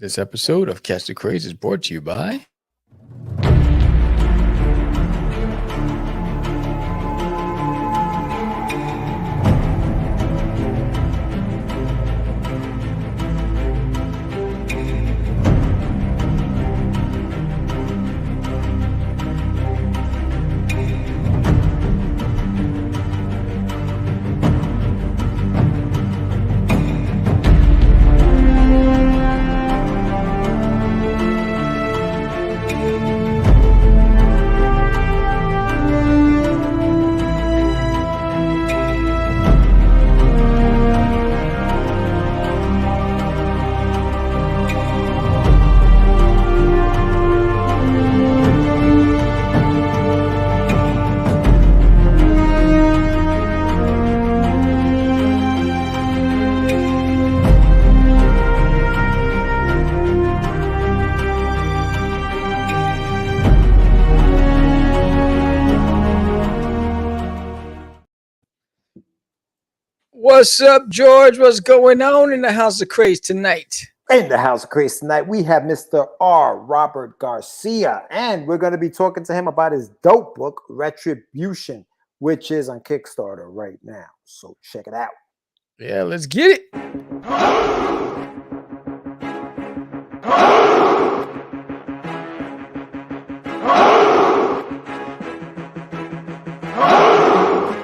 This episode of Catch the Craze is brought to you by What's up, George? What's going on in the House of Craze tonight? In the House of Craze tonight, we have Mr. R. Robert Garcia, and we're going to be talking to him about his dope book, Retribution, which is on Kickstarter right now. So check it out. Yeah, let's get it.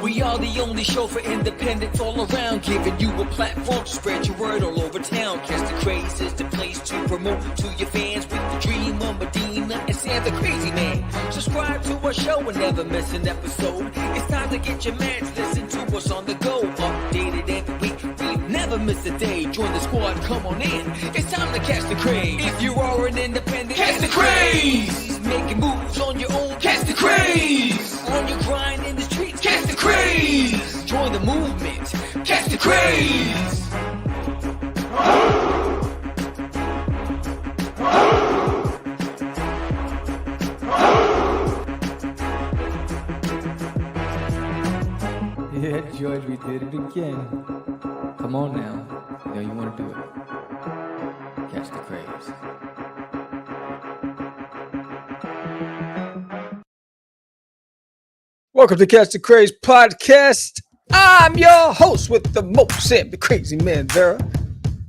We are the only show for independents all around, giving you a platform to spread your word all over town. Catch the Craze is the place to promote to your fans with the dream of Medina and Sam the Crazy Man. Subscribe to our show and never miss an episode. It's time to get your meds, listen to us on the go. Updated every week, we never miss a day. Join the squad, come on in. It's time to catch the craze. If you are an independent, catch the craze. Making moves on your own, catch the craze. On your grind in the streets, catch the craze. Join the movement, catch the craze. Yeah, George, we did it again. Come on now. You know you want to do it. Catch the Craze. Welcome to Catch the Craze podcast. I'm your host with the most, Sam the Crazy Man Vera.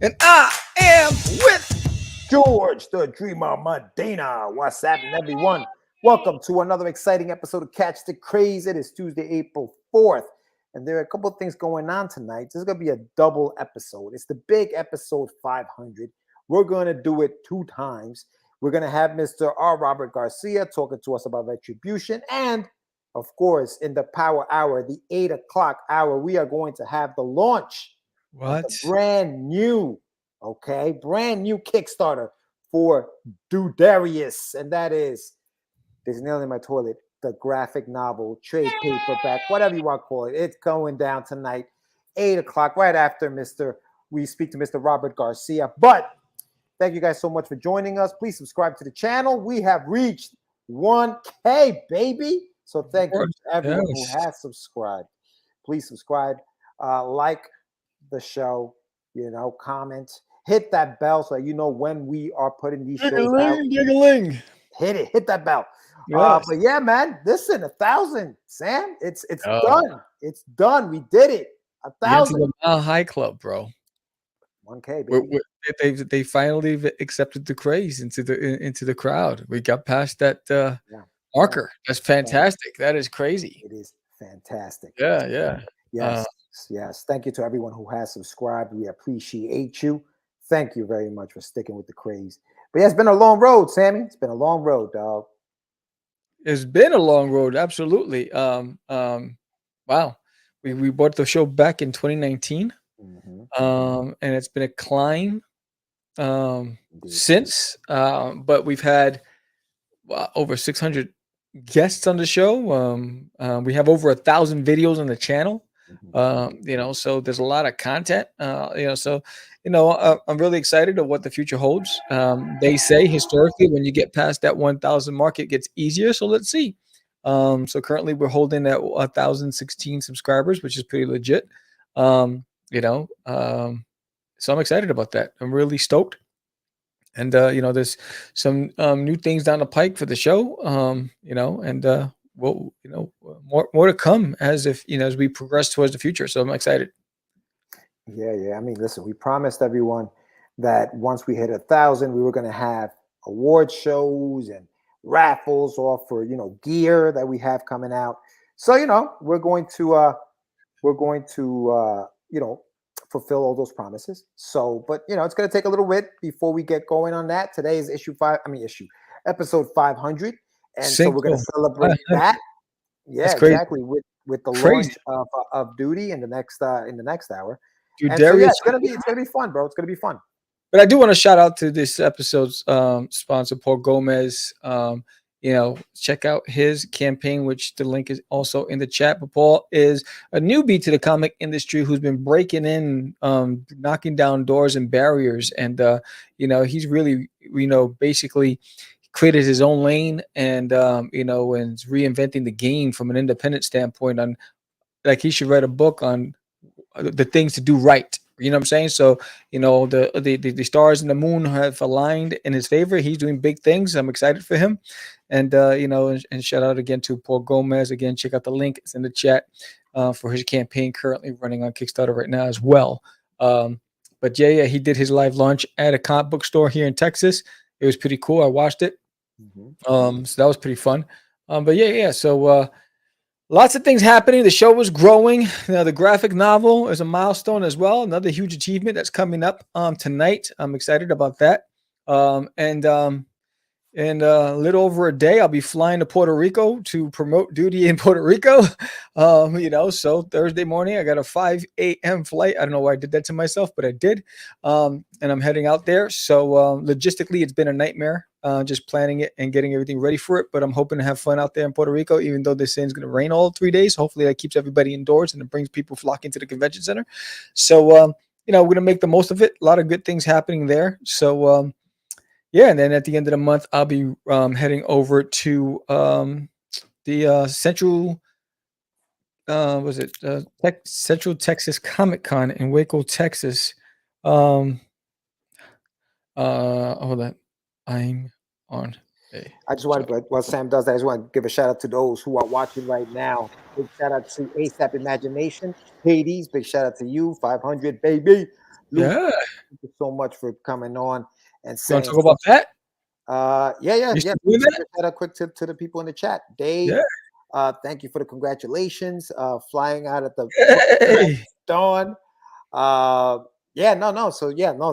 And I am with George, the Dreamer Medina. What's happening, everyone? Welcome to another exciting episode of Catch the Craze. It is Tuesday, April 4th. And there are a couple of things going on tonight. This is going to be a double episode. It's the big episode 500. We're going to do it 2 times. We're going to have Mr. R. Robert Garcia talking to us about Retribution. And, of course, in the Power Hour, the 8 o'clock hour, we are going to have the launch of the brand new Kickstarter for Dudarius. And that is, there's nail in my toilet, the graphic novel, trade paperback, whatever you want to call it. It's going down tonight, 8 o'clock, right after we speak to Mr. Robert Garcia. But thank you guys so much for joining us. Please subscribe to the channel. We have reached 1K, baby. So thank you to everyone who has subscribed. Please subscribe, like the show, comment, hit that bell so you know when we are putting these shows out. Hit that bell. Yes. But yeah, man, listen, 1,000, Sam. It's done. It's done. We did it. 1,000. The Mile High Club, bro. 1K, baby. They finally accepted the Craze into the crowd. We got past that marker. That's fantastic. That is crazy. It is fantastic. Yeah. Yes. Thank you to everyone who has subscribed. We appreciate you. Thank you very much for sticking with the Craze. But yeah, it's been a long road, Sammy. It's been a long road, dog. It's been a long road, absolutely. Wow. We bought the show back in 2019. And it's been a climb since. But we've had over 600 guests on the show. We have over 1,000 videos on the channel. So there's a lot of content. I'm really excited of what the future holds. They say historically, when you get past that 1,000 mark, it gets easier. So let's see. So currently we're holding at 1,016 subscribers, which is pretty legit. So I'm excited about that. I'm really stoked. And there's some new things down the pike for the show. And we'll more to come as we progress towards the future. So I'm excited. Yeah. I mean, listen, we promised everyone that once we hit 1,000, we were going to have award shows and raffles off for gear that we have coming out. So we're going to fulfill all those promises. So, but it's going to take a little bit before we get going on that. Today is episode 500, and so we're going to celebrate that. Yeah, That's crazy. exactly. With the Crazy. launch of Duty in the next hour. Dude, And so Darius, it's gonna be fun, bro. It's gonna be fun. but I do want to shout out to this episode's sponsor, Paul Gomez. Check out his campaign, which the link is also in the chat. But Paul is a newbie to the comic industry who's been breaking in, knocking down doors and barriers. And, he's really, basically created his own lane and, and is reinventing the game from an independent standpoint on, like, he should write a book on the things to do right. You know what I'm saying? So, the stars and the moon have aligned in his favor. He's doing big things. I'm excited for him. And, and shout out again to Paul Gomez. Again, check out the link. It's in the chat for his campaign currently running on Kickstarter right now as well. But yeah, he did his live launch at a comic book store here in Texas. It was pretty cool. I watched it. So that was pretty fun. But yeah. So, lots of things happening. The show was growing. The graphic novel is a milestone as well. Another huge achievement that's coming up tonight. I'm excited about that. In a little over a day, I'll be flying to Puerto Rico to promote Duty in Puerto Rico. So Thursday morning, I got a 5 a.m. flight. I don't know why I did that to myself, but I did. And I'm heading out there. So logistically, it's been a nightmare just planning it and getting everything ready for it. But I'm hoping to have fun out there in Puerto Rico, even though they're saying it's going to rain all 3 days. Hopefully that keeps everybody indoors and it brings people flocking to the convention center. So, we're going to make the most of it. A lot of good things happening there. So, yeah, and then at the end of the month, I'll be heading over to the Central Central Texas Comic Con in Waco, Texas. Hold on, I'm on. I just want to, while Sam does that, I just want to give a shout out to those who are watching right now. Big shout out to ASAP Imagination, Hades. Big shout out to you, 500 baby. Luke, Yeah, thank you so much for coming on and you want saying. to talk about that? Yeah. Shout out quick to the people in the chat. Dave, thank you for the congratulations. Flying out at the dawn. No.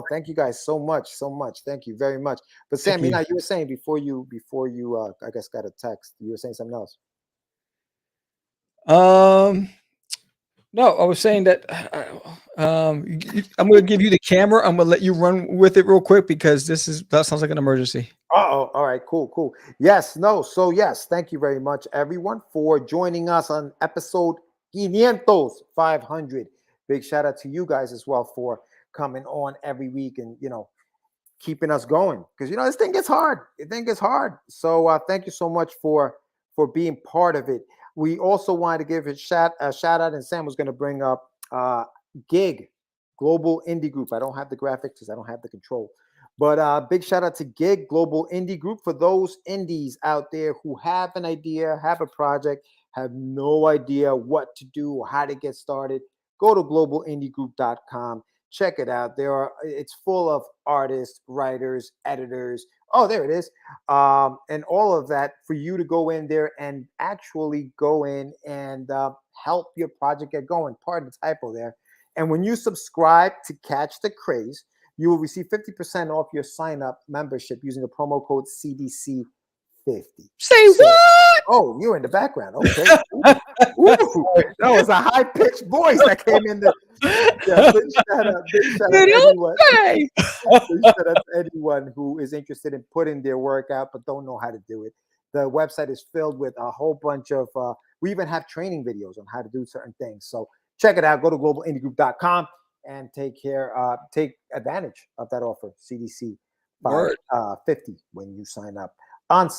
Thank you guys so much. Thank you very much. But Sam, you were saying before you I guess got a text. You were saying something else. No, I was saying that I'm going to give you the camera. I'm going to let you run with it real quick because that sounds like an emergency. All right, cool. Yes, thank you very much, everyone, for joining us on episode 500. Big shout out to you guys as well for coming on every week and, keeping us going because, this thing gets hard. So thank you so much for being part of it. We also wanted to give a shout out, and Sam was going to bring up GIG, Global Indie Group. I don't have the graphics because I don't have the control. But big shout out to GIG, Global Indie Group, for those indies out there who have an idea, have a project, have no idea what to do or how to get started. Go to globalindiegroup.com. Check it out. It's full of artists, writers, editors. Oh, there it is. And all of that for you to go in there and actually go in and help your project get going. Pardon the typo there. And when you subscribe to Catch the Craze, you will receive 50% off your sign-up membership using the promo code CDC50. Say what? Oh, you're in the background. Okay. Ooh, that was a high-pitched voice that came in there. Yeah, big shout out to everyone. Big shout out to anyone who is interested in putting their work out but don't know how to do it. The website is filled with a whole bunch of we even have training videos on how to do certain things. So check it out. Go to globalindiegroup.com and take advantage of that offer. CDC 50 when you sign up on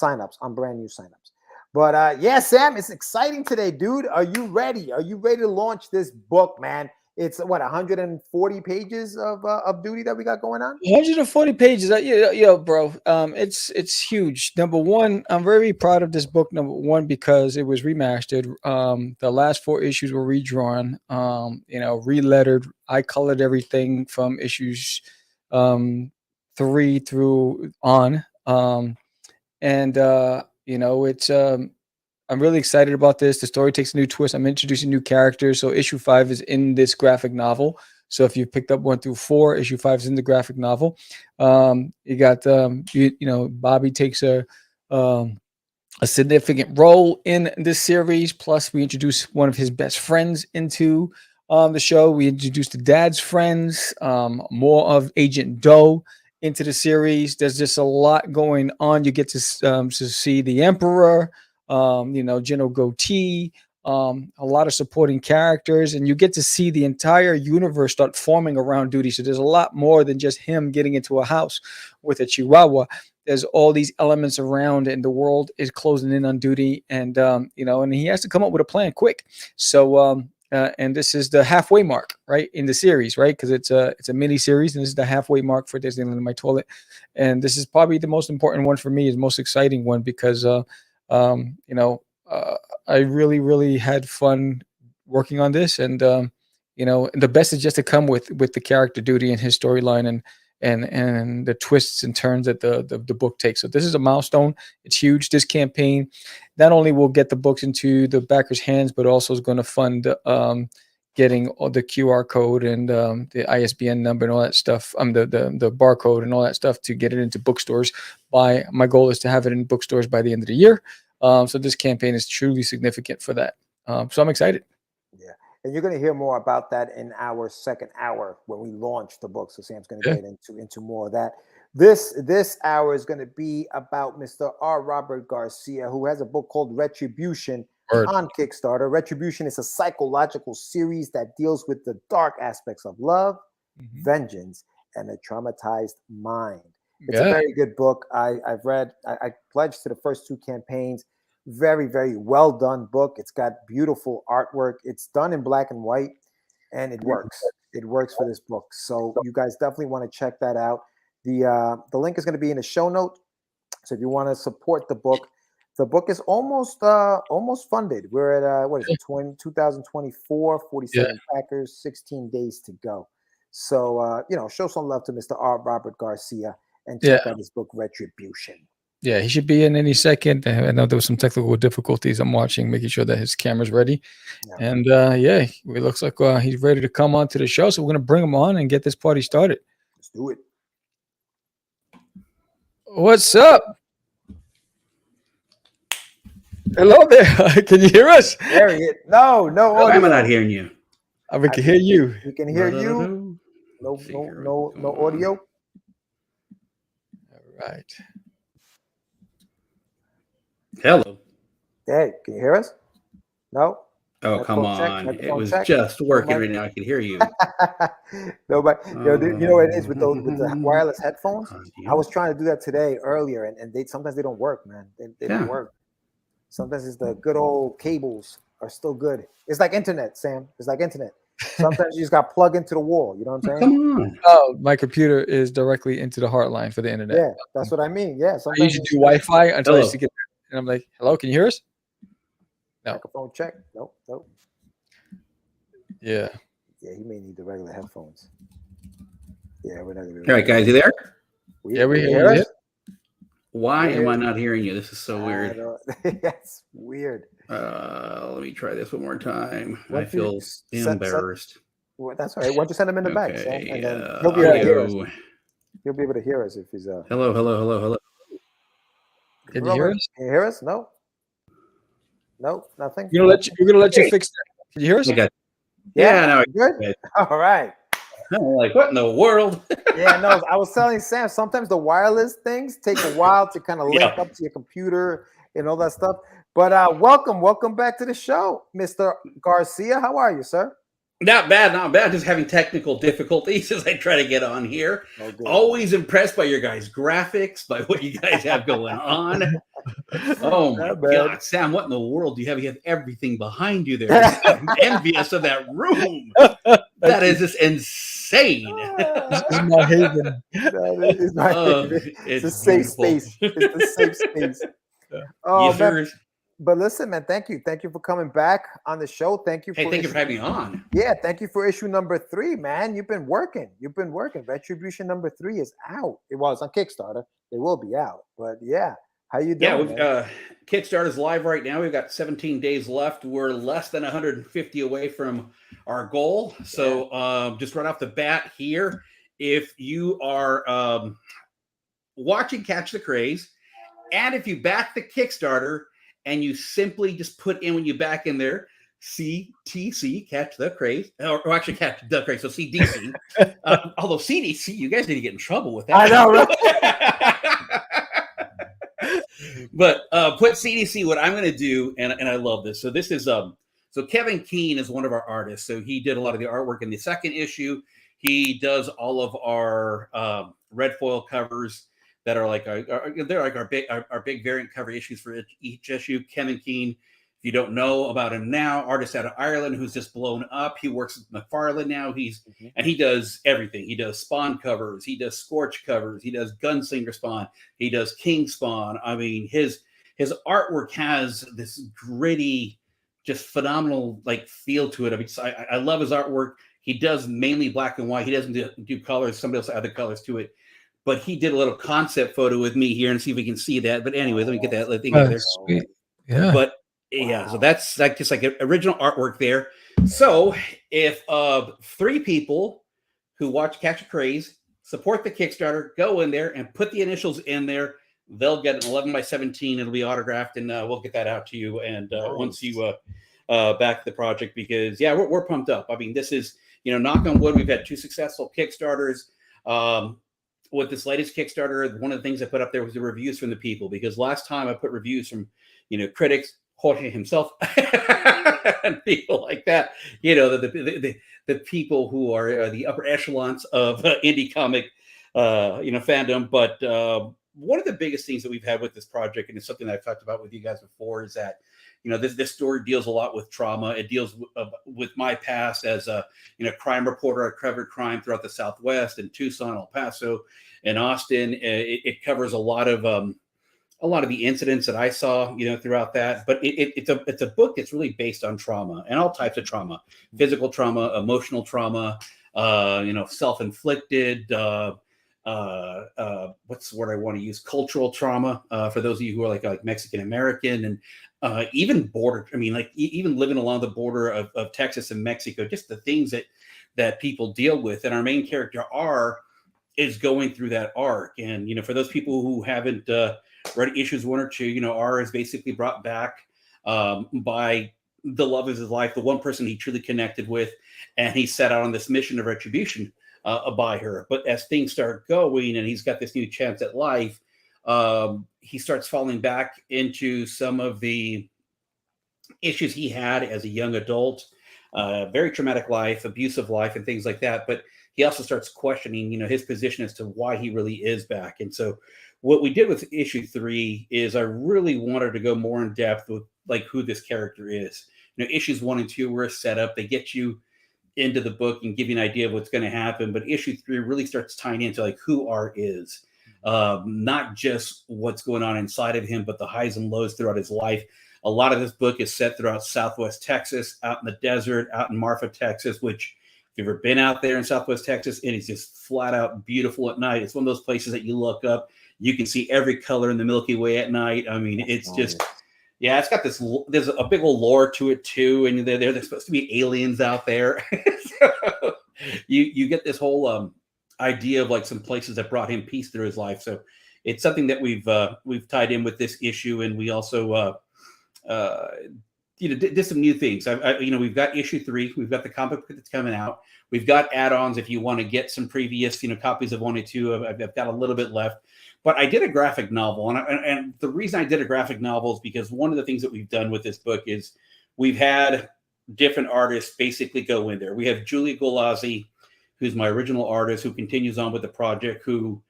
brand new signups. But Sam, it's exciting today, dude. Are you ready? Are you ready to launch this book, man? It's what 140 pages of duty that we got going on. 140 pages. Bro. It's huge. Number one, I'm very proud of this book. Number one, because it was remastered. The last 4 issues were redrawn. Relettered. I colored everything from issues 3 through on. It's I'm really excited about this. The story takes a new twist. I'm introducing new characters. So issue 5 is in this graphic novel. So if you picked up 1 through 4, issue 5 is in the graphic novel. You got Bobby takes a significant role in this series. Plus, we introduce one of his best friends into the show. We introduced the dad's friends, more of Agent Doe into the series. There's just a lot going on. You get to see the Emperor. General Goatee, a lot of supporting characters, and you get to see the entire universe start forming around Duty. So there's a lot more than just him getting into a house with a Chihuahua. There's all these elements around, and the world is closing in on Duty, and and he has to come up with a plan quick. So and this is the halfway mark, right, in the series, right? Because it's a mini series, and this is the halfway mark for Disneyland in My Toilet, and this is probably the most important one for me, is the most exciting one, because I really, really had fun working on this, and the best is just to come with the character Duty and his storyline and the twists and turns that the book takes. So this is a milestone. It's huge. This campaign not only will get the books into the backers' hands, but also is going to fund getting all the QR code and the ISBN number and all that stuff, the barcode and all that stuff, to get it into bookstores. My goal is to have it in bookstores by the end of the year. So this campaign is truly significant for that. So I'm excited. Yeah, and you're going to hear more about that in our second hour when we launch the book. So Sam's going to get into more of that. This hour is going to be about Mr. R. Robert Garcia, who has a book called Retribution on Kickstarter. Retribution is a psychological series that deals with the dark aspects of love, vengeance, and a traumatized mind. It's a very good book. I've read. I pledged to the first 2 campaigns. Very, very well done book. It's got beautiful artwork. It's done in black and white, and it works. It works for this book. So you guys definitely want to check that out. The link is going to be in the show note. So if you want to support the book is almost funded. We're at what is it? 2024, 47 backers, 16 days to go. So show some love to Mr. R. Robert Garcia and check out his book Retribution. Yeah, he should be in any second. I know there was some technical difficulties. I'm watching, making sure that his camera's ready. Yeah. And it looks like he's ready to come on to the show. So we're going to bring him on and get this party started. Let's do it. What's up? Hello there. Can you hear us? There he is. No. Why am I not hearing you? We can hear you. We can hear you. No audio. All right. Hello. Hey, can you hear us? No. Oh, come on. It was just working right now. I can hear you. Nobody. You know what it is with the wireless headphones? I was trying to do that today earlier, and sometimes they don't work, man. They don't work. Sometimes it's the good old cables are still good. It's like internet, Sam. It's like internet. Sometimes you just got plugged into the wall. You know what I'm saying? Come on. Oh, my computer is directly into the heartline for the internet. Yeah, that's what I mean. Yeah. I usually do Wi-Fi until I used to get there. And I'm like, hello, can you hear us? No. Microphone check. Nope. Yeah. Yeah, he may need the regular headphones. Yeah, we're not gonna be all right, guys, you there? Yeah, we hear you. Why am I not hearing you? This is so weird. That's weird. Let me try this one more time. I feel embarrassed. Well, that's all right. Why don't you send him in the back, Sam? And then he'll be able to hear us. He'll be able to hear us if he's Hello. Can you hear us? Can you hear us? No, nothing. We're gonna let you fix that. Can you hear us? Yeah, no, good. All right. I'm like, what in the world? Yeah, no, I was telling Sam, sometimes the wireless things take a while to kind of link up to your computer and all that stuff. But welcome back to the show, Mr. Garcia. How are you, sir? Not bad. Just having technical difficulties as I try to get on here. Always impressed by your guys' graphics, by what you guys have going on. Oh my God, Sam! What in the world do you have? You have everything behind you there. I'm envious of that room. That is just insane. This is my haven. That is my haven. It's a safe beautiful. space. It's the safe space. Oh, yes, man. sir. But listen, man, thank you. Thank you for coming back on the show. Thank you. Hey, thank you for having me on. Yeah, thank you for issue number 3, man. You've been working. Retribution number 3 is out. It was on Kickstarter. It will be out. But yeah, how you doing? Yeah, Kickstarter's live right now. We've got 17 days left. We're less than 150 away from our goal. So just right off the bat here, if you are watching Catch the Craze, and if you back the Kickstarter, and you simply just put in, when you back in there, CTC, Catch the Craze, or actually Catch the Craze, so CDC. Although CDC, you guys need to get in trouble with that. I know, right? But put CDC, what I'm going to do, and I love this. So this is, so Kevin Keene is one of our artists. So he did a lot of the artwork in the second issue. He does all of our red foil covers that are like they're like our big variant cover issues for each issue. Kevin Keene, if you don't know about him now, artist out of Ireland who's just blown up. He works with McFarlane now. And he does everything. He does Spawn covers. He does Scorch covers. He does Gunslinger Spawn. He does King Spawn. I mean, his artwork has this gritty, just phenomenal like feel to it. I mean, I love his artwork. He does mainly black and white. He doesn't do colors. Somebody else added colors to it. But he did a little concept photo with me here and see if we can see that. But anyway, let me get that thing out there. Sweet. Yeah. But yeah, so that's like just like original artwork there. So if 3 people who watch Catch a Craze support the Kickstarter, go in there and put the initials in there, they'll get an 11 by 17. It'll be autographed, and we'll get that out to you. And once you back the project, because yeah, we're pumped up. I mean, this is, knock on wood, we've had 2 successful Kickstarters. With this latest Kickstarter, one of the things I put up there was the reviews from the people, because last time I put reviews from, critics, Jorge himself, and people like that, the people who are the upper echelons of indie comic, fandom. But one of the biggest things that we've had with this project, and it's something that I've talked about with you guys before, is that this story deals a lot with trauma. It deals with my past as a crime reporter. I covered crime throughout the Southwest, in Tucson, El Paso, and Austin. It covers a lot of the incidents that I saw throughout that. But it's a book that's really based on trauma, and all types of trauma: physical trauma, emotional trauma, self-inflicted. What's the word I want to use? Cultural trauma, for those of you who are like Mexican American, and even border. I mean, like even living along the border of Texas and Mexico, just the things that people deal with. And our main character R is going through that arc. And for those people who haven't read issues 1 or 2, R is basically brought back by the love of his life, the one person he truly connected with, and he set out on this mission of retribution by her. But as things start going and he's got this new chance at life, he starts falling back into some of the issues he had as a young adult, very traumatic life, abusive life, and things like that. But he also starts questioning, his position as to why he really is back. And so what we did with issue 3 is I really wanted to go more in depth with like who this character is. Issues 1 and 2 were a setup. They get you into the book and give you an idea of what's going to happen. But issue 3 really starts tying into like who R is. Not just what's going on inside of him, but the highs and lows throughout his life. A lot of this book is set throughout Southwest Texas, out in the desert, out in Marfa, Texas, which if you've ever been out there in Southwest Texas, it is just flat out beautiful at night. It's one of those places that you look up, you can see every color in the Milky Way at night. I mean, it's just, yeah, it's got this, there's a big old lore to it too. And there's supposed to be aliens out there. So you get this whole, idea of like some places that brought him peace through his life. So it's something that we've tied in with this issue, and we also did some new things. We've got issue 3, we've got the comic book that's coming out, we've got add-ons if you want to get some previous copies of 1 and 2. I've got a little bit left, but I did a graphic novel, and the reason I did a graphic novel is because one of the things that we've done with this book is we've had different artists basically go in there. We have Julia Golazzi, who's my original artist, who continues on with the project, who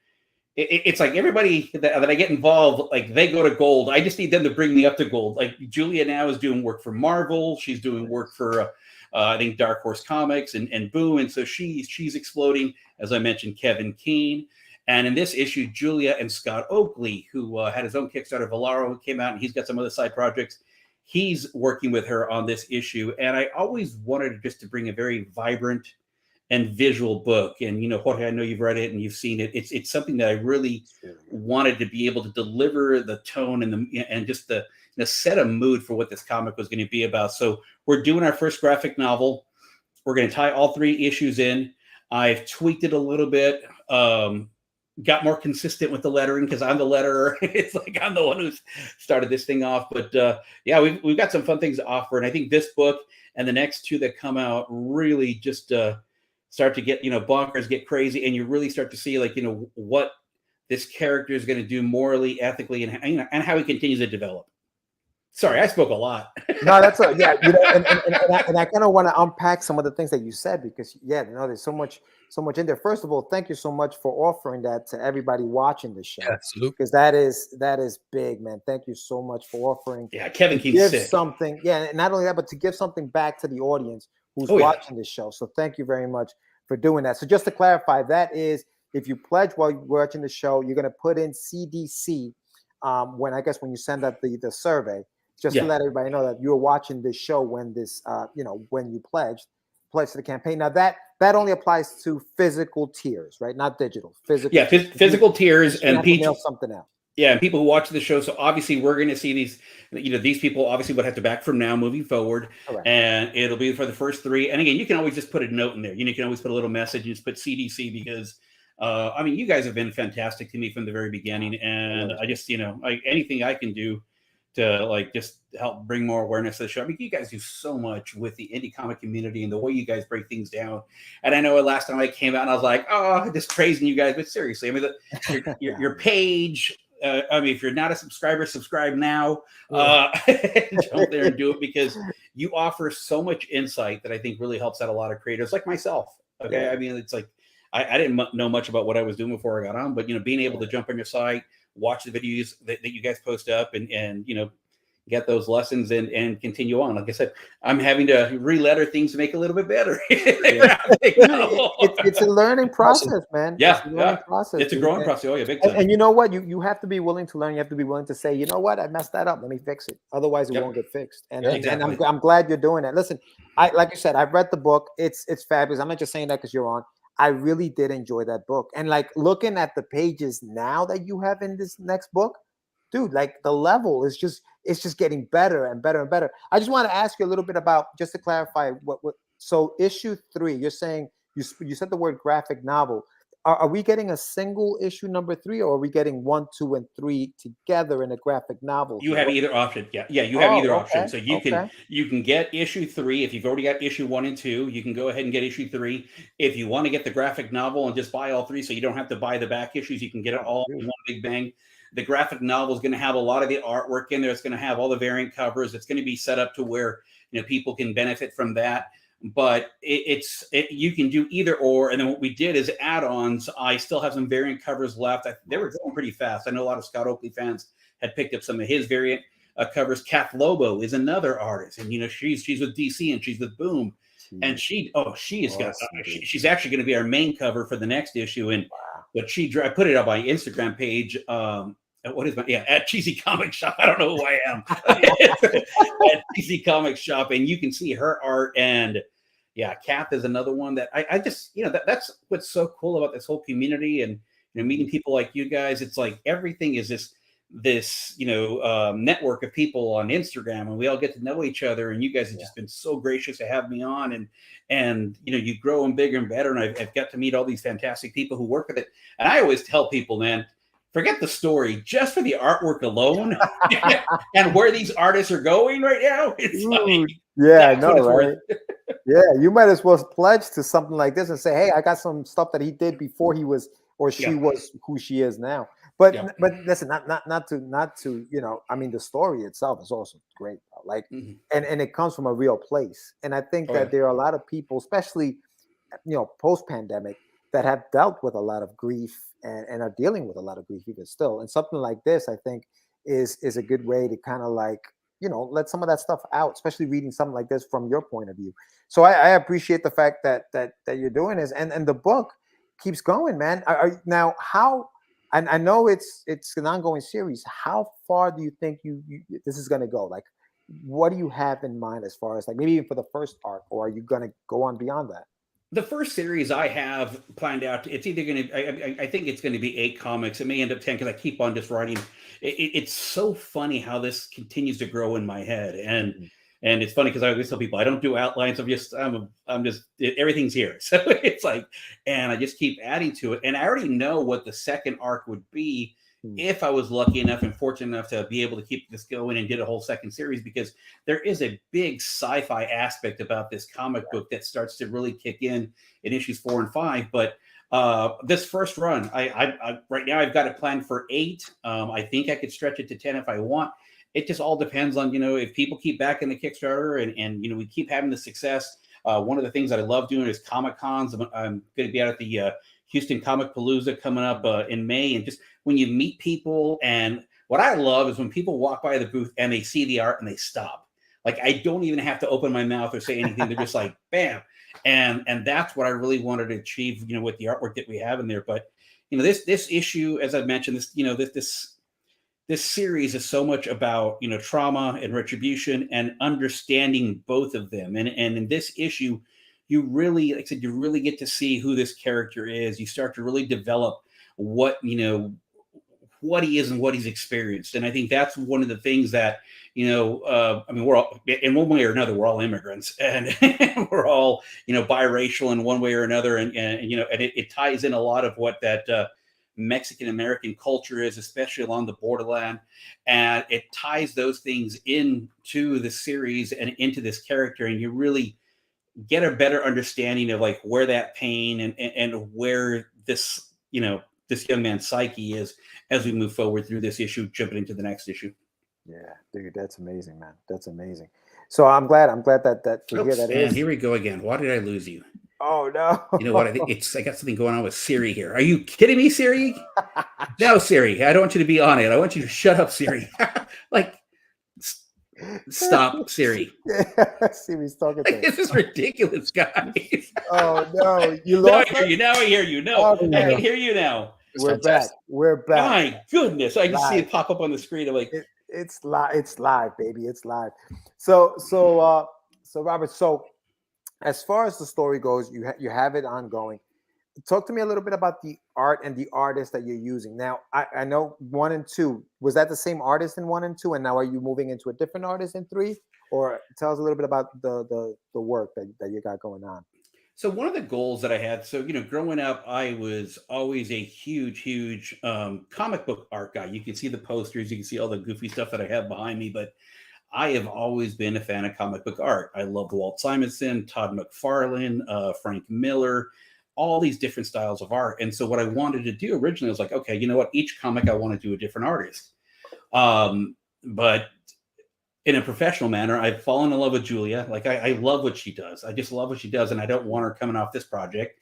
it's like everybody that I get involved, like they go to gold. I just need them to bring me up to gold. Like Julia now is doing work for Marvel. She's doing work for I think Dark Horse Comics and Boom. And so she's exploding, as I mentioned, Kevin Keane. And in this issue, Julia and Scott Oakley, who had his own Kickstarter, Valaro, came out, and he's got some other side projects. He's working with her on this issue. And I always wanted just to bring a very vibrant and visual book. And, you know, Jorge, I know you've read it and you've seen it. It's something that I really wanted to be able to deliver the tone and just the set a mood for what this comic was going to be about. So we're doing our first graphic novel. We're going to tie all 3 issues in. I've tweaked it a little bit. Got more consistent with the lettering because I'm the letterer. It's like I'm the one who's started this thing off. But yeah, we've got some fun things to offer. And I think this book and the next 2 that come out really just start to get, bonkers, get crazy. And you really start to see like, what this character is going to do morally, ethically, and how he continues to develop. Sorry, I spoke a lot. No, that's yeah. And I kind of want to unpack some of the things that you said because there's so much in there. First of all, thank you so much for offering that to everybody watching the show. Absolutely, because that is big, man. Thank you so much for offering. Yeah, Kevin Keane's give sick. Something. Yeah, and not only that, but to give something back to the audience who's watching the show. So thank you very much for doing that. So just to clarify, that is if you pledge while you're watching the show, you're going to put in CDC when you send out the survey. Just to let everybody know that you're watching this show when this, when you pledge to the campaign. Now that only applies to physical tiers, right? Not digital. Physical. Yeah, physical tiers and people. Something out. Yeah, and people who watch the show. So obviously, we're going to see these. These people obviously would have to back from now moving forward, and it'll be for the first 3. And again, you can always just put a note in there. You can always put a little message and just put CDC because. You guys have been fantastic to me from the very beginning, and I just, anything I can do to just help bring more awareness to the show. I mean, you guys do so much with the indie comic community and the way you guys break things down. And I know last time I came out and I was like, oh, just praising you guys, but seriously, I mean, your page. If you're not a subscriber, subscribe now. Jump there and do it because you offer so much insight that I think really helps out a lot of creators like myself. Okay, yeah. I mean, it's like. I didn't know much about what I was doing before I got on, but being able to jump on your site, watch the videos that you guys post up, and get those lessons and continue on. Like I said, I'm having to re-letter things to make it a little bit better. It's a learning process, man. Yeah, It's a growing process. Oh yeah, big time. And you know what? You have to be willing to learn. You have to be willing to say, you know what, I messed that up. Let me fix it. Otherwise, it won't get fixed. And I'm glad you're doing that. Listen, like you said, I've read the book. It's fabulous. I'm not just saying that because you're on. I really did enjoy that book. And like looking at the pages now that you have in this next book, dude, like the level is just getting better and better and better. I just want to ask you a little bit about, just to clarify so issue 3, you're saying you said the word graphic novel. Are we getting a single issue number 3 or are we getting 1, 2, and 3 together in a graphic novel? You have either option. Yeah, you have either option. So you can get issue 3 if you've already got issue 1 and 2. You can go ahead and get issue 3 if you want to get the graphic novel and just buy all 3, so you don't have to buy the back issues. You can get it all in one big bang. The graphic novel is going to have a lot of the artwork in there. It's going to have all the variant covers. It's going to be set up to where people can benefit from that. But you can do either or. And then what we did is add-ons. I still have some variant covers left. They were going pretty fast. I know a lot of Scott Oakley fans had picked up some of his variant covers. Kath Lobo is another artist, and she's with DC and she's with Boom, and she's actually going to be our main cover for the next issue. And but I put it up on my Instagram page. What is at Cheesy Comic Shop. I don't know who I am. At Cheesy Comic Shop, and you can see her art. And Kath is another one that I just that's what's so cool about this whole community and meeting people like you guys. It's like everything is this network of people on Instagram, and we all get to know each other. And you guys have just been so gracious to have me on, and you grow and bigger and better. And I've got to meet all these fantastic people who work with it. And I always tell people, man, forget the story, just for the artwork alone and where these artists are going right now. It's right? Yeah, you might as well pledge to something like this and say, hey, I got some stuff that he did before he was or she was who she is now. But listen, not to the story itself is also great, bro. Like, and it comes from a real place. And I think that there are a lot of people, especially post-pandemic, that have dealt with a lot of grief and are dealing with a lot of grief even still. And something like this, I think, is a good way to kind of like, let some of that stuff out, especially reading something like this from your point of view. So I appreciate the fact that you're doing this, and the book keeps going, man. Now how? And I know it's an ongoing series. How far do you think you this is going to go? Like, what do you have in mind as far as like maybe even for the first arc, or are you going to go on beyond that? The first series I have planned out, it's either going to, I think it's going to be 8 comics. It may end up 10 because I keep on just writing. It's so funny how this continues to grow in my head. And it's funny because I always tell people I don't do outlines. I'm just everything's here. So it's like, and I just keep adding to it. And I already know what the second arc would be if I was lucky enough and fortunate enough to be able to keep this going and get a whole second series, because there is a big sci-fi aspect about this comic book that starts to really kick in issues 4 and 5. But this first run, I right now I've got it planned for 8. I think I could stretch it to 10 if I want. It just all depends on, if people keep backing the Kickstarter and we keep having the success. One of the things that I love doing is Comic Cons. I'm going to be out at the Houston Comic Palooza coming up in May, and just when you meet people, and what I love is when people walk by the booth and they see the art and they stop. Like, I don't even have to open my mouth or say anything. They're just like, bam. And that's what I really wanted to achieve, with the artwork that we have in there. But, this issue, as I've mentioned, this series is so much about, trauma and retribution and understanding both of them. And in this issue, you really, like I said, you really get to see who this character is. You start to really develop what he is and what he's experienced. And I think that's one of the things that, we're all, in one way or another, we're all immigrants, and we're all, biracial in one way or another. And it ties in a lot of what that, Mexican American culture is, especially along the borderland, and it ties those things into the series and into this character, and you really get a better understanding of like where that pain and where this this young man's psyche is as we move forward through this issue, jumping into the next issue. Yeah, dude, that's amazing, man. That's amazing. So I'm glad that to hear that. And here we go again. Why did I lose you? Oh no! You know what? I think I got something going on with Siri here. Are you kidding me, Siri? No, Siri. I don't want you to be on it. I want you to shut up, Siri. Like, stop, Siri. Siri's talking. Like, this is ridiculous, guys. Oh no! You lost. Now I hear you. Now I hear you. No, I can hear you now. We're back. We're back. My goodness! I just see it pop up on the screen. I'm like, it's live. It's live, baby. It's live. So Robert. So, as far as the story goes, you have it ongoing. Talk to me a little bit about the art and the artist that you're using. Now, I know 1 and 2. Was that the same artist in 1 and 2, and now are you moving into a different artist in 3? Or tell us a little bit about the work that you got going on. So one of the goals that I had, so, growing up, I was always a huge comic book art guy. You can see the posters, you can see all the goofy stuff that I have behind me, but I have always been a fan of comic book art. I love Walt Simonson, Todd McFarlane, Frank Miller, all these different styles of art. And so what I wanted to do originally was like, okay, you know what? Each comic I want to do a different artist. But in a professional manner, I've fallen in love with Julia. Like, I love what she does. I just love what she does. And I don't want her coming off this project.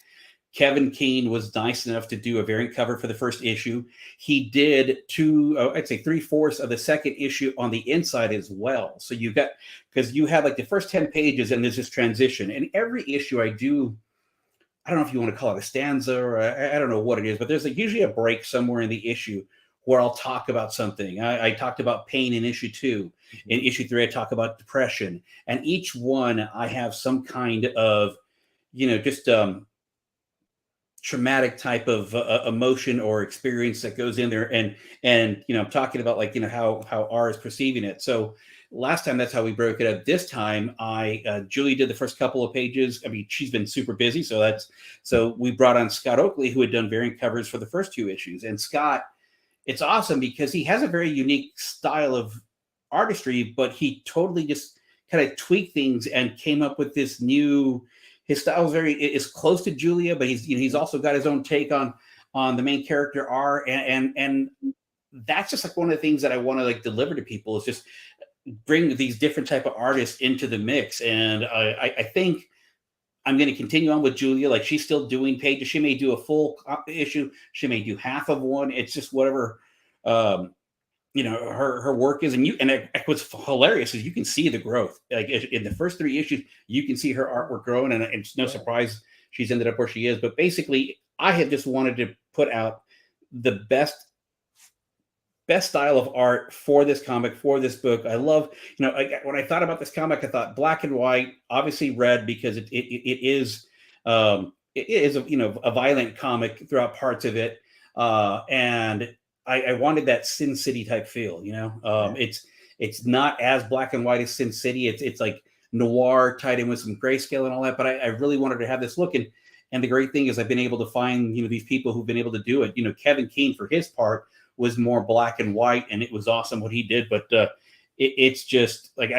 Kevin Keane was nice enough to do a variant cover for the first issue. He did 3/4 of the second issue on the inside as well. So you got, because you have like the first 10 pages and there's this transition. And every issue I do, I don't know if you want to call it a stanza or I don't know what it is, but there's usually a break somewhere in the issue where I'll talk about something. I talked about pain in issue 2. In issue 3, I talk about depression. And each one, I have some kind of, just traumatic type of emotion or experience that goes in there. And I'm talking about like, how R is perceiving it. So last time, that's how we broke it up. This time, Julie did the first couple of pages. I mean, she's been super busy. So we brought on Scott Oakley, who had done variant covers for the first 2 issues. And Scott, it's awesome because he has a very unique style of artistry, but he totally just kind of tweaked things and came up with this new. His style is close to Julia, but he's also got his own take on the main character R, and that's just like one of the things that I want to like deliver to people is just bring these different type of artists into the mix. And I think I'm going to continue on with Julia. Like, she's still doing pages. She may do a full issue. She may do half of one. It's just whatever, her work is. And what's hilarious is you can see the growth. Like in the first 3 issues, you can see her artwork growing, and it's no surprise she's ended up where she is. But basically, I have just wanted to put out the best style of art for this comic, for this book. I love, when I thought about this comic, I thought black and white, obviously red, because it is a violent comic throughout parts of it. And I wanted that Sin City type feel, it's not as black and white as Sin City. It's like noir tied in with some grayscale and all that, but I really wanted to have this look. And the great thing is I've been able to find, these people who've been able to do it. Kevin Keane, for his part, was more black and white, and it was awesome what he did. But it's just like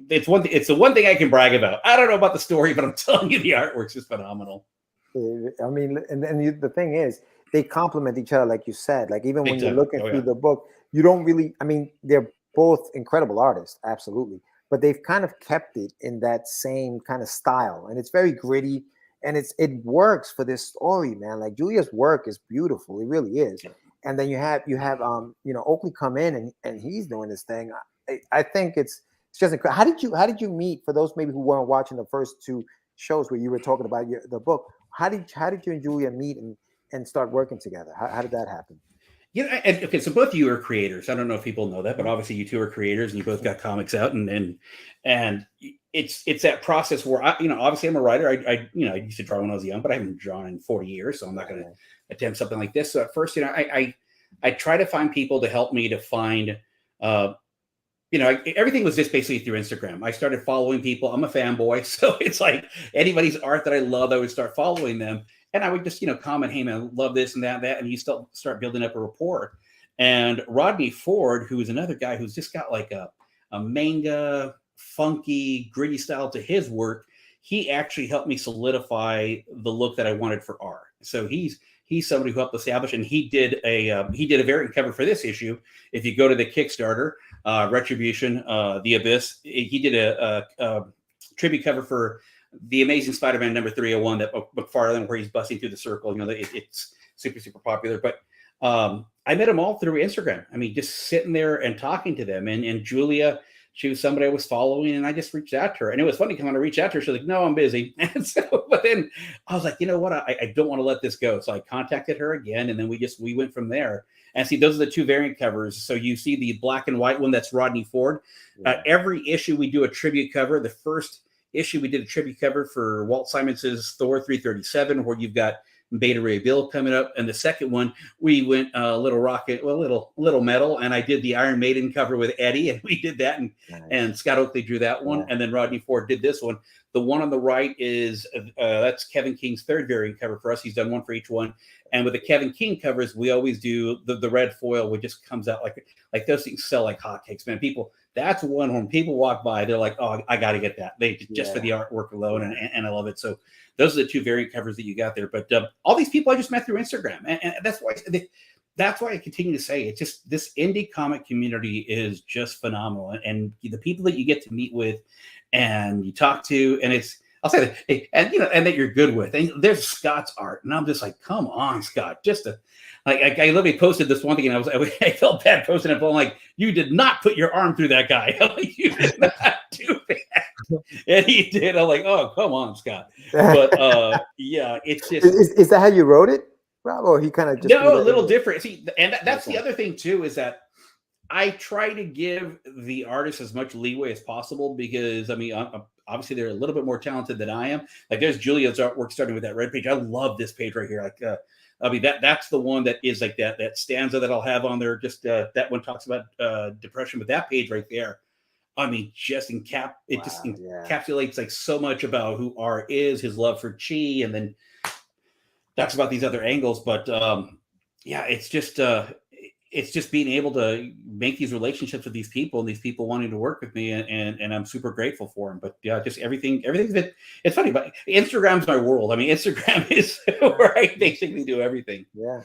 it's the one thing I can brag about. I don't know about the story, but I'm telling you, the artwork's just phenomenal. I mean, the thing is, they complement each other, like you said. Like, even when you're looking through the book, you don't really. I mean, they're both incredible artists, absolutely, but they've kind of kept it in that same kind of style, and it's very gritty, and it works for this story, man. Like, Julia's work is beautiful, it really is. And then you have Oakley come in and he's doing this thing. I think it's just incredible. How did you meet? For those maybe who weren't watching the first 2 shows where you were talking about the book, how did you and Julia meet and start working together? How did that happen? Okay, so both of you are creators. I don't know if people know that, but obviously you 2 are creators, and you both got comics out, and it's that process where obviously I'm a writer. I used to draw when I was young, but I haven't drawn in 40 years, so I'm not going to attempt something like this. So at first, I try to find people to help me to find, everything was just basically through Instagram. I started following people. I'm a fanboy, so it's like anybody's art that I love, I would start following them, and I would just comment, hey man, I love this and that, and you still start building up a rapport. And Rodney Ford, who is another guy who's just got like a manga, funky, gritty style to his work, he actually helped me solidify the look that I wanted for R. So he's somebody who helped establish, and he did a variant cover for this issue. If you go to the Kickstarter, Retribution, The Abyss, he did a tribute cover for The Amazing Spider-Man number 301, that McFarlane, where he's busting through the circle. It's super, super popular. But I met them all through Instagram. I mean, just sitting there and talking to them. And Julia, she was somebody I was following, and I just reached out to her. And it was funny, when I reached out to her, she's like, no, I'm busy. And so, but then I was like, you know what? I don't want to let this go. So I contacted her again, and then we went from there. And see, those are the 2 variant covers. So you see the black and white one, that's Rodney Ford. Every issue we do a tribute cover. The first issue we did a tribute cover for Walt Simons's Thor 337, where you've got Beta Ray Bill coming up, and the second one we went little metal, and I did the Iron Maiden cover with Eddie, and we did that, and Scott Oakley drew that one, and then Rodney Ford did this one. The one on the right is that's Kevin King's 3rd variant cover for us. He's done one for each one, and with the Kevin King covers, we always do the red foil, which just comes out like those things sell like hotcakes, man. That's one when people walk by, they're like, oh, I got to get that. They just for the artwork alone, and I love it. So those are the 2 variant covers that you got there. But all these people I just met through Instagram, and that's why I continue to say it's just, this indie comic community is just phenomenal, and the people that you get to meet with and you talk to, and I'll say that, hey, and that you're good with. And there's Scott's art, and I'm just like, come on, Scott, just I literally posted this one thing, and I felt bad posting it, but I'm like, you did not put your arm through that guy. Like, you did not do that. And he did. I'm like, oh, come on, Scott. But yeah, it's just. Is that how you wrote it, Rob? Or he kind of just. No, a little different. See, and that's the other thing too, is that I try to give the artist as much leeway as possible, because I mean, obviously they're a little bit more talented than I am. Like, there's Julia's artwork starting with that red page. I love this page right here. Like, I mean, that's the one that is like that stanza that I'll have on there. Just that one talks about depression, but that page right there, I mean, just encapsulates like so much about who R is, his love for Chi, and then talks about these other angles. But yeah, it's just being able to make these relationships with these people, and these people wanting to work with me, and I'm super grateful for them. But yeah, just everything's been, it's funny, but Instagram's my world. I mean, Instagram is where I basically do everything. Yeah.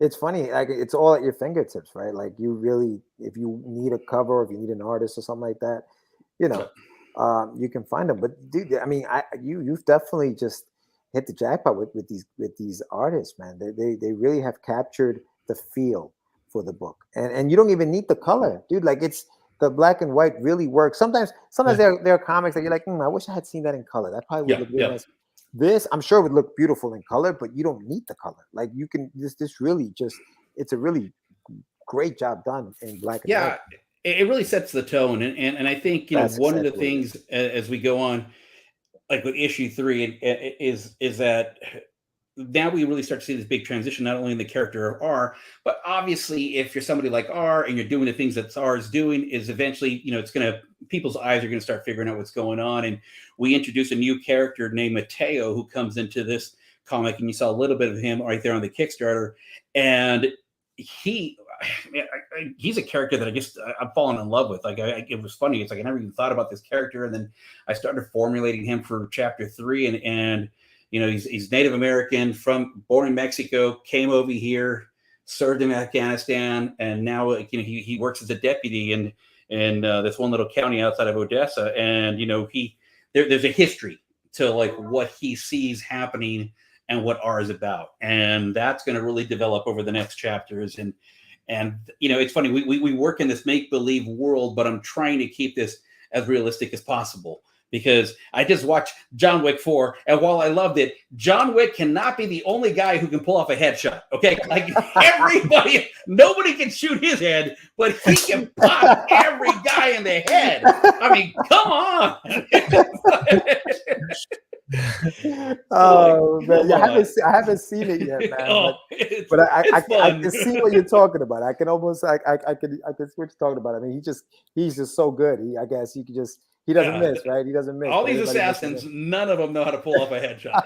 It's funny, like, it's all at your fingertips, right? Like, you really, if you need a cover, if you need an artist or something like that, you can find them. But dude, I mean, you've definitely just hit the jackpot with these artists, man. They really have captured the feel for the book, and you don't even need the color, dude. Like it's the black and white really works. Sometimes there are comics that you're like, I wish I had seen that in color. That probably would Yeah, look really yeah. nice. This, I'm sure, would look beautiful in color, but you don't need the color. Like you can this really just it's a really great job done in black and white. Yeah, it really sets the tone, and I think That's one of the exactly what it is. things as we go on, like with issue 3, is that now we really start to see this big transition, not only in the character of R, but obviously if you're somebody like R and you're doing the things that R is doing, is eventually, it's gonna people's eyes are gonna start figuring out what's going on. And we introduce a new character named Mateo who comes into this comic, and you saw a little bit of him right there on the Kickstarter, and he's a character that I'm falling in love with. Like it was funny. It's like I never even thought about this character, and then I started formulating him for chapter 3, and he's Native American, born in Mexico, came over here, served in Afghanistan, and now he works as a deputy in this one little county outside of Odessa, and there's a history to like what he sees happening and what R is about, and that's going to really develop over the next chapters. And it's funny, we work in this make-believe world, but I'm trying to keep this as realistic as possible, because I just watched John Wick 4, and while I loved it, John Wick cannot be the only guy who can pull off a headshot. Okay, like nobody can shoot his head, but he can pop every guy in the head. I mean, come on. Oh man, yeah, I haven't seen it yet, man. But I can see what you're talking about. I can almost I can see what you're talking about. I mean, he's just so good. I guess he doesn't miss, right? He doesn't miss. All these assassins, none of them know how to pull off a headshot.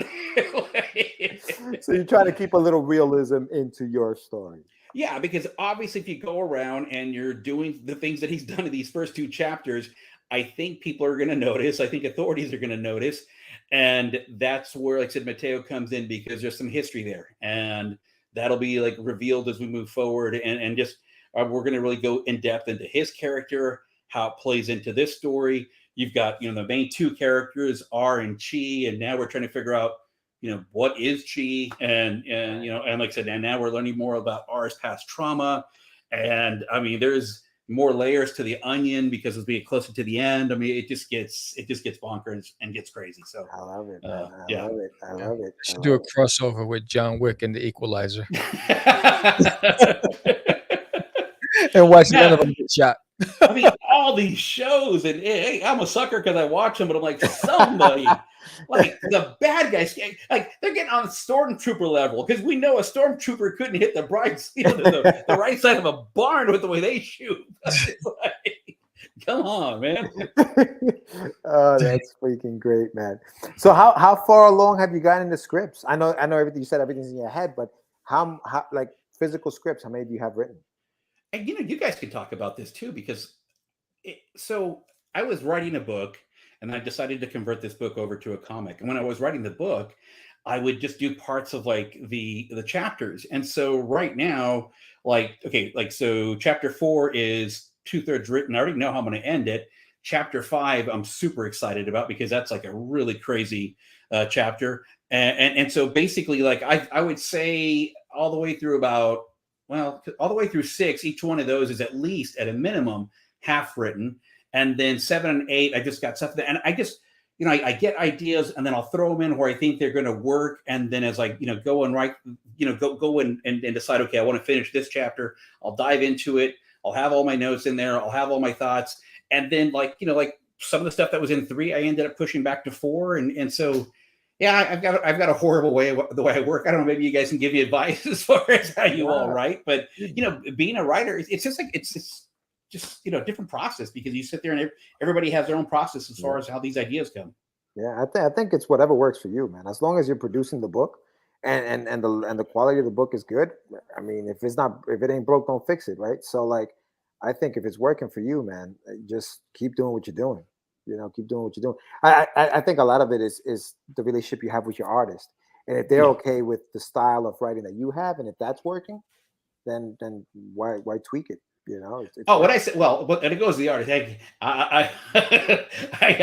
So you try to keep a little realism into your story. Yeah, because obviously if you go around and you're doing the things that he's done in these first 2 chapters, I think people are going to notice. I think authorities are going to notice. And that's where, like I said, Mateo comes in, because there's some history there. And that'll be like revealed as we move forward. And just we're going to really go in depth into his character, how it plays into this story. You've got, the main 2 characters, R and Chi. And now we're trying to figure out, what is Chi? And like I said, and now we're learning more about R's past trauma. And I mean, there's more layers to the onion, because as we get closer to the end, I mean, it just gets bonkers and gets crazy. So I love it, man. I love it. You should do a crossover with John Wick and the Equalizer. And watch none of them get shot. I mean, all these shows, and hey, I'm a sucker because I watch them, but I'm like, somebody, like the bad guys, like they're getting on stormtrooper level, because we know a stormtrooper couldn't hit the the right side of a barn with the way they shoot. It's like, come on, man. Oh, that's freaking great, man. So how far along have you gotten in the scripts? I know everything you said, everything's in your head, but how like physical scripts, how many do you have written? And you guys can talk about this too, because so I was writing a book, and I decided to convert this book over to a comic. And when I was writing the book, I would just do parts of like the chapters. And so right now, so chapter 4 is 2/3 written. I already know how I'm going to end it. Chapter 5, I'm super excited about, because that's like a really crazy chapter. And so basically, like I would say all the way through all the way through 6, each one of those is at least at a minimum half written. And then 7 and 8, I just got stuff that, and I just, I get ideas, and then I'll throw them in where I think they're going to work. And then as I, go and write, go and decide, okay, I want to finish this chapter. I'll dive into it. I'll have all my notes in there. I'll have all my thoughts. And then like some of the stuff that was in 3, I ended up pushing back to 4. And so, yeah, I've got a horrible way the way I work. I don't know. Maybe you guys can give me advice as far as how you all write. But being a writer, it's just like it's just different process, because you sit there and everybody has their own process as far as how these ideas come. Yeah, I think it's whatever works for you, man. As long as you're producing the book and the quality of the book is good. I mean, if it ain't broke, don't fix it, right? So like, I think if it's working for you, man, just keep doing what you're doing. Keep doing what you're doing. I think a lot of it is the relationship you have with your artist, and if they're okay with the style of writing that you have, and if that's working, then why tweak it? You know, Oh, what I said, well, but and it goes to the artist. I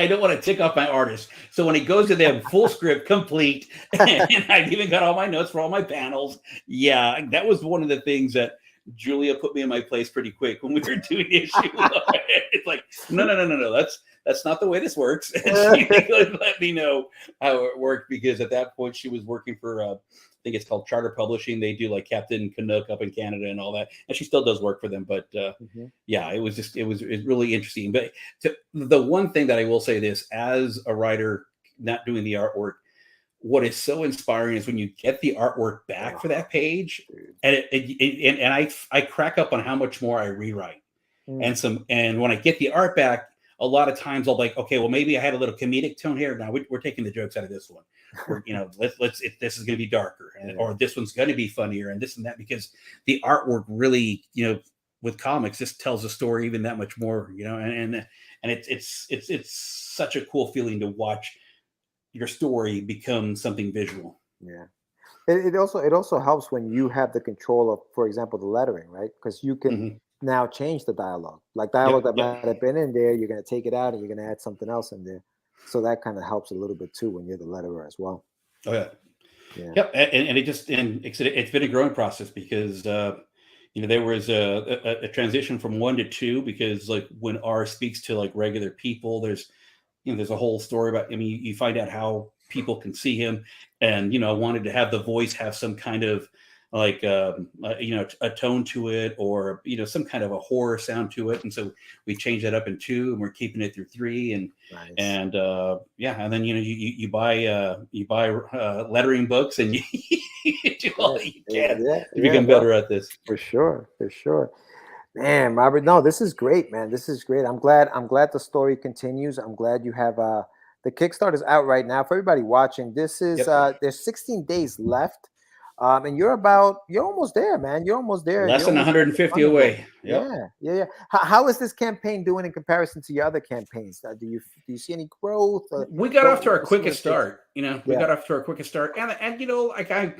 don't want to tick off my artist. So when it goes to them, full script, complete, and I've even got all my notes for all my panels. Yeah, that was one of the things that Julia put me in my place pretty quick when we were doing the issue. It's like, no. That's not the way this works. And she let me know how it worked, because at that point she was working for I think it's called Charter Publishing. They do like Captain Canuck up in Canada and all that, and she still does work for them. But yeah, it was really interesting. But the one thing that I will say this, as a writer not doing the artwork, what is so inspiring is when you get the artwork back for that page, and I crack up on how much more I rewrite, and when I get the art back, a lot of times I'll be like, okay, well, maybe I had a little comedic tone here. Now we're taking the jokes out of this one. This is going to be darker, or this one's going to be funnier, and this and that, because the artwork really, with comics, just tells a story even that much more, and it's such a cool feeling to watch your story become something visual. Yeah. It also helps when you have the control of, for example, the lettering, right? Because you can now change the dialogue. Like dialogue that might have been in there, you're going to take it out and you're going to add something else in there. So that kind of helps a little bit too when you're the letterer as well. Oh yeah. Yep. And it's been a growing process, because there was a transition from 1 to 2, because like when R speaks to like regular people, there's a whole story about, you find out how people can see him, and I wanted to have the voice have some kind of like a tone to it, or some kind of a horror sound to it, and so we changed that up in 2, and we're keeping it through 3, and and then you buy lettering books, and you do all that you can to become better at this. For sure. Man, Robert, no, this is great, man. This is great. I'm glad the story continues. I'm glad you have the Kickstarter's out right now. For everybody watching, this is there's 16 days left. And you're almost there, man. You're almost there. Less than 150 away. Yep. Yeah. How is this campaign doing in comparison to your other campaigns? Do you see any growth? We got off to our quickest start. Got off to our quickest start, and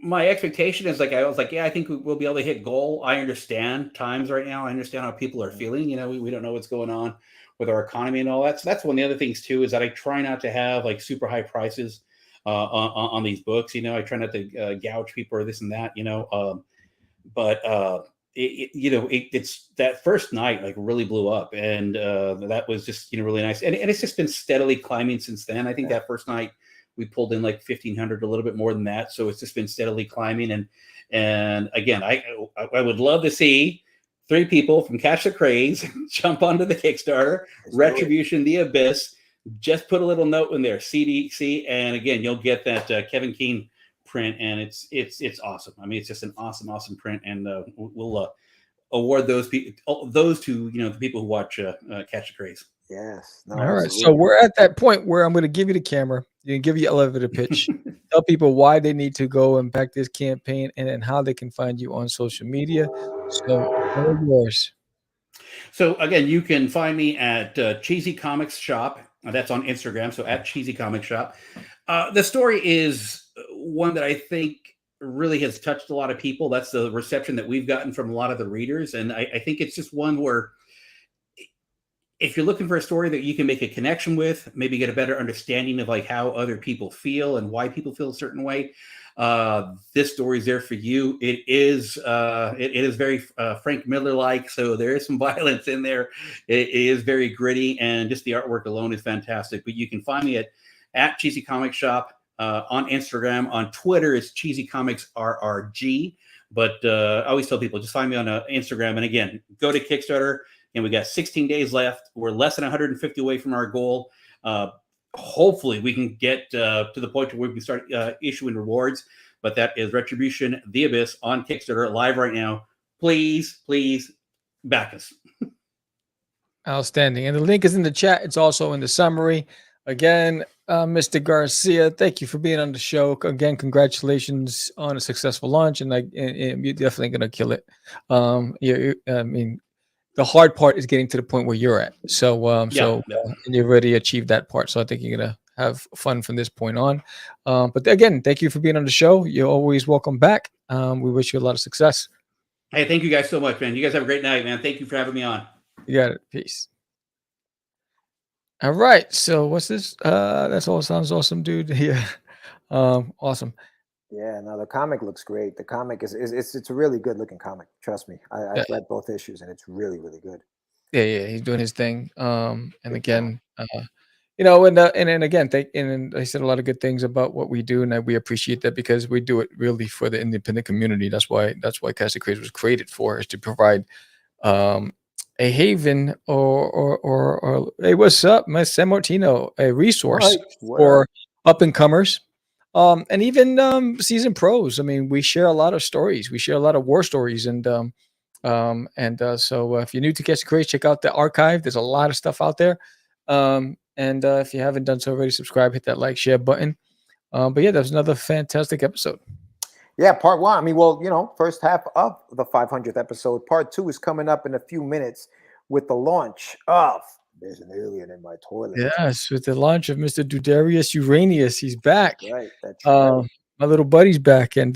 my expectation is I think we'll be able to hit goal. I understand times right now. I understand how people are feeling. We don't know what's going on with our economy and all that. So that's one of the other things too, is that I try not to have like super high prices on these books. I try not to gouge people or this and that. It's that first night like really blew up, and that was just really nice, and it's just been steadily climbing since then. I think that first night we pulled in like 1,500, a little bit more than that. So it's just been steadily climbing. And again, I would love to see 3 people from Catch the Craze jump onto the Kickstarter. Retribution, The Abyss. Just put a little note in there, CDC, and again, you'll get that Kevin Keane print, and it's awesome. It's just an awesome print, and we'll award those to the people who watch Catch the Craze. Yes. No, all right. So we're at that point where I'm going to give you the camera. You can give you elevator pitch. Tell people why they need to go and back this campaign, and then how they can find you on social media. So, all yours. So again, you can find me at Cheesy Comics Shop. That's on Instagram. So at Cheesy Comics Shop. The story is one that I think really has touched a lot of people. That's the reception that we've gotten from a lot of the readers, and I think it's just one where, if you're looking for a story that you can make a connection with, maybe get a better understanding of like how other people feel and why people feel a certain way, this story is there for you. It is very Frank Miller-like, so there is some violence in there. It is very gritty, and just the artwork alone is fantastic. But you can find me at Cheesy Comics Shop on Instagram. On Twitter, it's Cheesy Comics RRG. But I always tell people, just find me on Instagram. And again, go to Kickstarter. And we got 16 days left. We're less than 150 away from our goal. Hopefully, we can get to the point where we can start issuing rewards. But that is Retribution, The Abyss on Kickstarter, live right now. Please back us. Outstanding. And the link is in the chat. It's also in the summary. Again, Mr. Garcia, thank you for being on the show. Again, congratulations on a successful launch, and you're definitely going to kill it. The hard part is getting to the point where you're at. And you've already achieved that part. So I think you're going to have fun from this point on. But again, thank you for being on the show. You're always welcome back. We wish you a lot of success. Hey, thank you guys so much, man. You guys have a great night, man. Thank you for having me on. You got it. Peace. All right. So what's this? That's all sounds awesome, dude. Yeah. Awesome. Yeah, no, the comic looks great. The comic it's a really good looking comic. Trust me, Yeah. I've read both issues and it's really really good. Yeah. He's doing his thing. And Big time. again, and then again, and then I said a lot of good things about what we do, and we appreciate that because we do it really for the independent community. That's why Casting Craze was created for, is to provide um, a haven or hey, what's up, my San Martino, a resource What up? for up and comers, and even seasoned pros. I mean, we share a lot of stories. We share a lot of war stories, so if you're new to Catch the Craze, check out the archive. There's a lot of stuff out there. And if you haven't done so already, subscribe, hit that like, share button. But yeah, that was another fantastic episode. Yeah, part one. I mean, well, first half of the 500th episode. Part two is coming up in a few minutes with the launch of There's an Alien in My Toilet. Yes, with the launch of Mr. Dudarius Uranius, he's back. That's right. My little buddy's back, and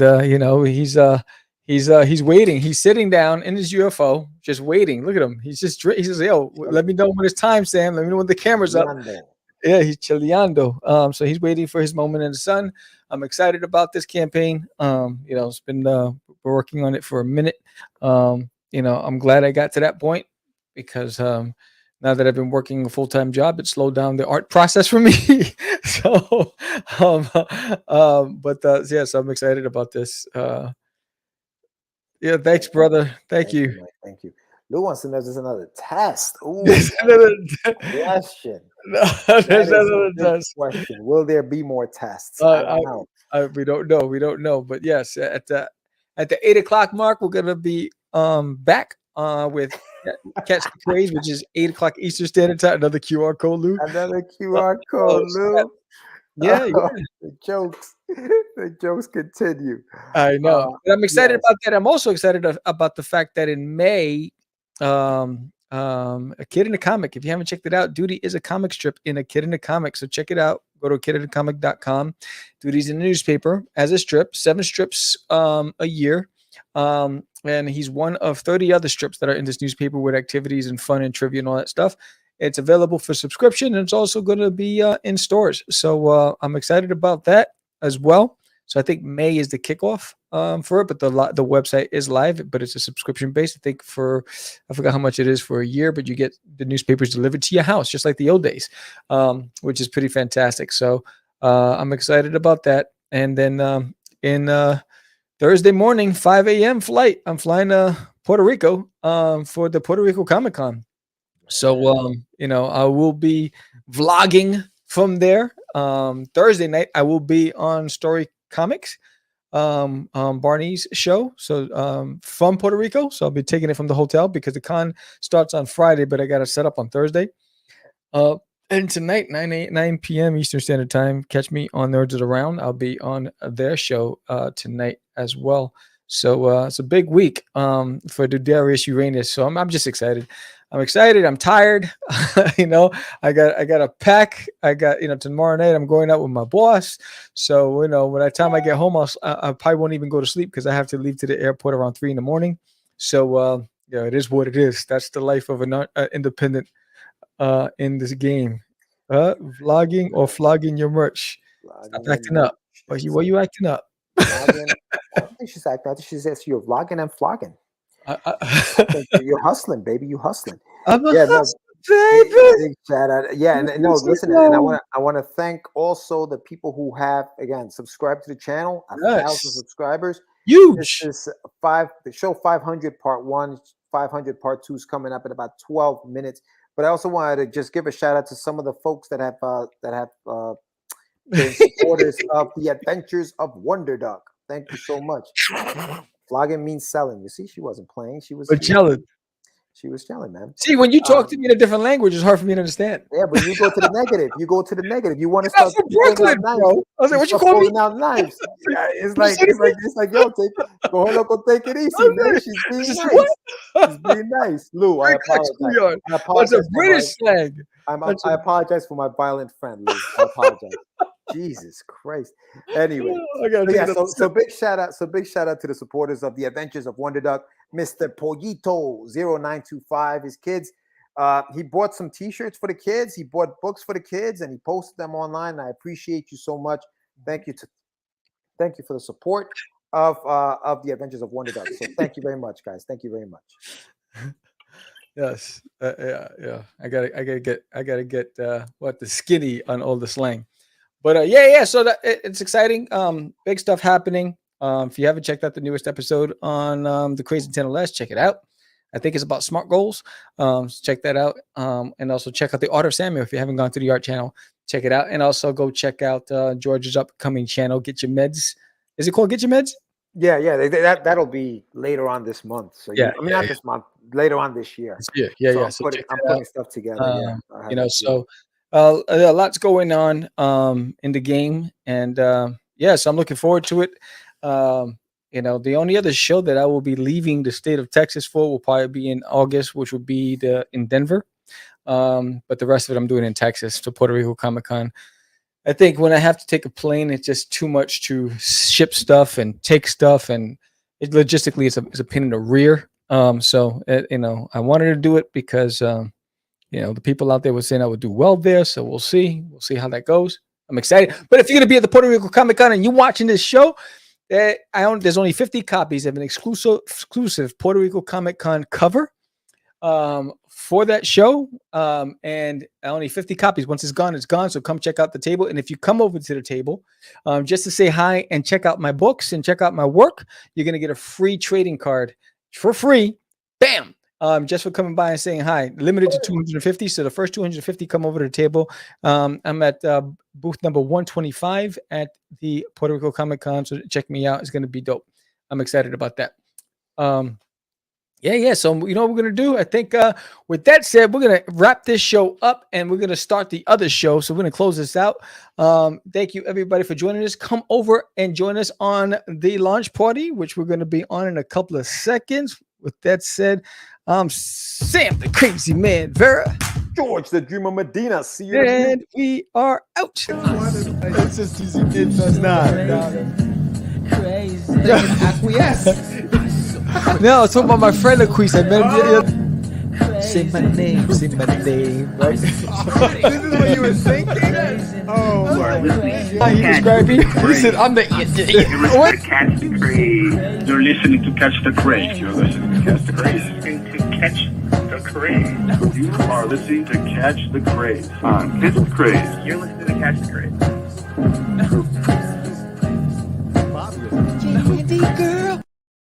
he's waiting. He's sitting down in his UFO, just waiting. Look at him. He says, "Yo, let me know when it's time, Sam. Let me know when the camera's up." Yando. Yeah, he's chileando. So he's waiting for his moment in the sun. I'm excited about this campaign. It's been we're working on it for a minute. I'm glad I got to that point because now that I've been working a full-time job, it slowed down the art process for me. So, so I'm excited about this. Yeah, thanks, brother. Thank you. Mike. Thank you. Lou wants to know there's another test. Ooh, There's another question. No, That there's is a another big test. question. Will there be more tests? I don't know. We don't know. We don't know. But yes, at the 8 o'clock mark, we're gonna be back with Catch the Craze, which is 8 o'clock Eastern Standard Time. Another QR code, Lou. Another QR code, Lou. Yeah. The jokes continue. I know. But I'm excited yes. about that. I'm also excited about the fact that in May, A Kid in a Comic. If you haven't checked it out, Duty is a comic strip in A Kid in a Comic. So check it out. Go to kidinacomic.com. Duty's in the newspaper as a strip, 7 strips a year. And he's one of 30 other strips that are in this newspaper with activities and fun and trivia and all that stuff. It's available for subscription, and it's also going to be in stores. So I'm excited about that as well. So I think May is the kickoff for it, but the website is live, but it's a subscription based. I think I forgot how much it is for a year, but you get the newspapers delivered to your house, just like the old days, which is pretty fantastic. So I'm excited about that. And then in Thursday morning, 5 a.m. flight, I'm flying to Puerto Rico for the Puerto Rico Comic Con. So I will be vlogging from there. Thursday night, I will be on Story Comics, Barney's show. So from Puerto Rico. So I'll be taking it from the hotel because the con starts on Friday, but I got to set up on Thursday. And tonight, 9 p.m. Eastern Standard Time, catch me on Nerds Around. I'll be on their show tonight as well. So it's a big week for Dudarius Uranus. So I'm just excited. I'm excited. I'm tired. I got a pack. I got, tomorrow night I'm going out with my boss. So, by the time I get home, I probably won't even go to sleep because I have to leave to the airport around 3 a.m. So, it is what it is. That's the life of an independent in this game. Vlogging or flogging your merch. Stop acting up. Why you acting up? I don't think she's acting. I think she says you're vlogging and flogging. I think you're hustling, baby. You hustling. I'm a hustler, baby. Shout out. Yeah, and no, listen, and I want to thank also the people who have again subscribed to the channel. 1,000 subscribers. Huge. This is the show 500 part 1, 500 part 2 is coming up in about 12 minutes. But I also wanted to just give a shout out to some of the folks that have been supporters of the Adventures of Wonder Duck. Thank you so much. Flogging means selling. You see, she wasn't playing. She was chilling. She was chilling, man. See, when you talk to me in a different language, it's hard for me to understand. Yeah, but you go to the negative. You go to the negative. You want to start from Brooklyn, bro. I was like, what you call me? Out knives. Yeah, it's like, yo, go ahead, look, take it easy, man. She's being nice. She's being nice. Lou, I apologize. That's a British slang. I apologize for my violent friend, Lou. I apologize. Jesus Christ. Anyway, I gotta take another so sip. big shout out. So big shout out to the supporters of the Adventures of Wonder Duck, Mr. Pollito 0925. His kids. He bought some T-shirts for the kids. He bought books for the kids, and he posted them online. I appreciate you so much. Thank you for the support of the Adventures of Wonder Duck. So thank you very much, guys. Thank you very much. Yes, yeah. I gotta get what the skinny on all the slang, but yeah. So it's exciting. Big stuff happening. If you haven't checked out the newest episode on the Crazy Nintendo Les, check it out. I think it's about SMART goals. So check that out. And also check out the Art of Samuel. If you haven't gone to the art channel, check it out. And also go check out George's upcoming channel, Get Your Meds. Is it called Get Your Meds? Yeah. That'll be later on this month. So not this month, later on this year. Yeah. So I'm putting stuff together. So a lot's going on in the game, and so I'm looking forward to it. The only other show that I will be leaving the state of Texas for will probably be in August, which will be in Denver. But the rest of it I'm doing in Texas to Puerto Rico Comic-Con. I think when I have to take a plane, it's just too much to ship stuff and take stuff, and logistically it's a pain in the rear. So I wanted to do it because the people out there were saying I would do well there. So we'll see how that goes. I'm excited. But if you're gonna be at the Puerto Rico Comic-Con and you're watching this show, there's only 50 copies of an exclusive Puerto Rico Comic-Con cover for that show, and only 50 copies. Once it's gone, it's gone. So come check out the table, and if you come over to the table just to say hi and check out my books and check out my work, you're gonna get a free trading card for free. Bam! Just for coming by and saying hi. Limited to 250. So the first 250 come over to the table. I'm at booth number 125 at the Puerto Rico Comic-Con. So check me out. It's going to be dope. I'm excited about that. So you know what we're going to do? I think with that said, we're going to wrap this show up and we're going to start the other show. So we're going to close this out. Thank you everybody for joining us. Come over and join us on the launch party, which we're going to be on in a couple of seconds. With that said, I'm Sam the Crazy Man Vera. George the Dreamer Medina. See you. And we are out. It's just easy. It does not. Crazy. Acquiesce. No, it's talking about my friend Acquiesce. I met him. Say my name, right? This is what you were thinking? Oh, How you describe me? He said, I'm the You're listening to Catch the Craze. You're listening to Catch the Craze. You're listening to Catch the Craze. You are listening to Catch the Craze on Catch the Craze. You're listening to Catch the Craze. Candy girl.